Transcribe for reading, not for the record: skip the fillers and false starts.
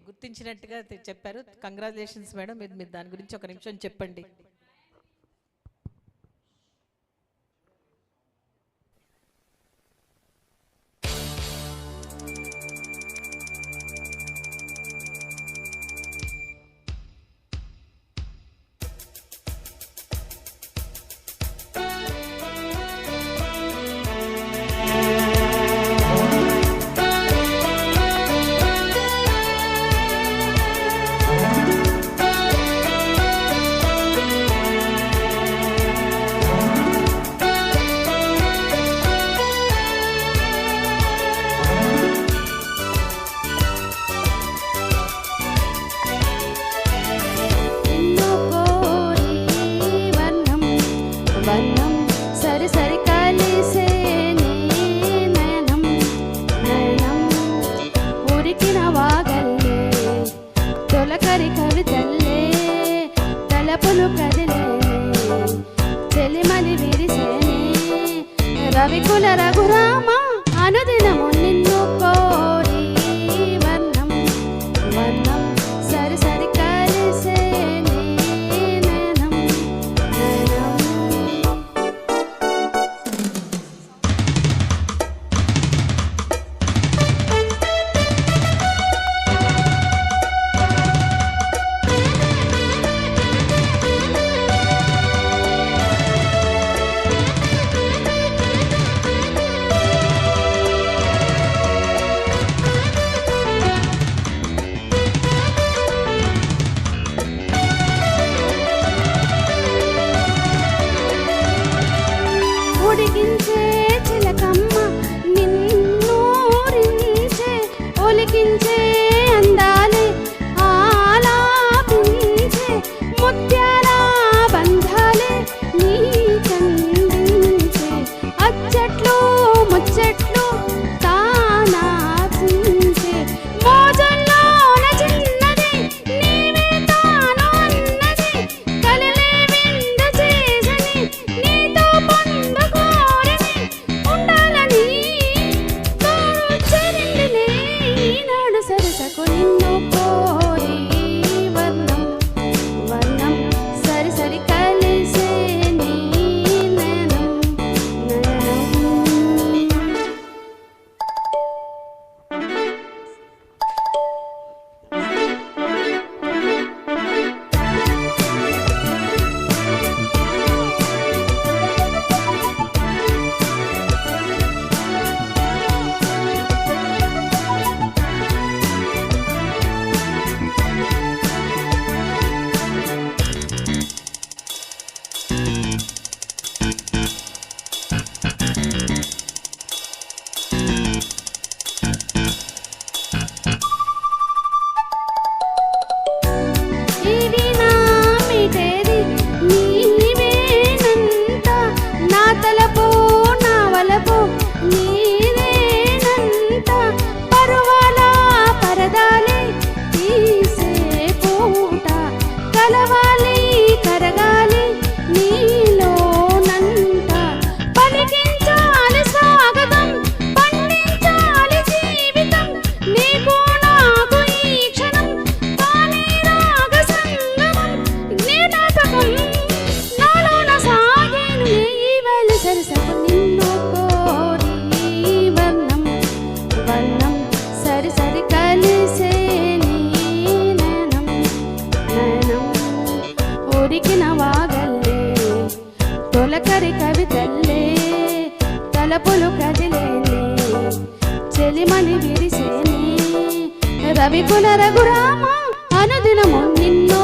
గుర్తించినట్టుగా చెప్పారు. Congratulations madam. మీరు దాని గురించి ఒక నిమిషం చెప్పండి. రవికుల రఘురామ అనుదినము నిన్ను కోరి వర్ణం వర్ణం సరి సరి కలిసే నయనం నయనం. ఉడికించే చిలకమ్మ నిన్నూరించే ఒలికించే అందాలే ఆలాపించే ముత్యాల బంధాలే నీ కందించే అచ్చట్లు ముచ్చట్లు తానాచించే మోజల్లోన చిన్నది నీవే తాను అన్నది కలలే వింద చేసని నీతో పొందకోరని ఉండాలని కోరుచరిందిలే ఈనాడు సరసకు నిన్ను కోరి వర్ణం వర్ణం సరి సరి కలిసే నీ నయనం నయనం. ఇది నా మిటేది నీవేనంత నా తలపు నా వలపు నీవేనంత పరువాల పరదాలే తీసే పూట కలవాలి కరగాలి నీలోనంట పలికించాలి స్వాగతం పండించాలి జీవితం నీకు నాకు ఈ క్షణం తానే రాగ సంగమం జ్ఞాపకం నాలోన సాగేను ఈవేళ సరసకు నిన్ను కోరి వర్ణం వర్ణం సరి సరి కలిసే నీ నయనం నయనం. ఉరికిన వాగల్లే తొలకరి కవితల్లే తలపులు కదిలేనే చెలిమని విరిసేనే రవికుల రఘురామ అనుదినము నిన్ను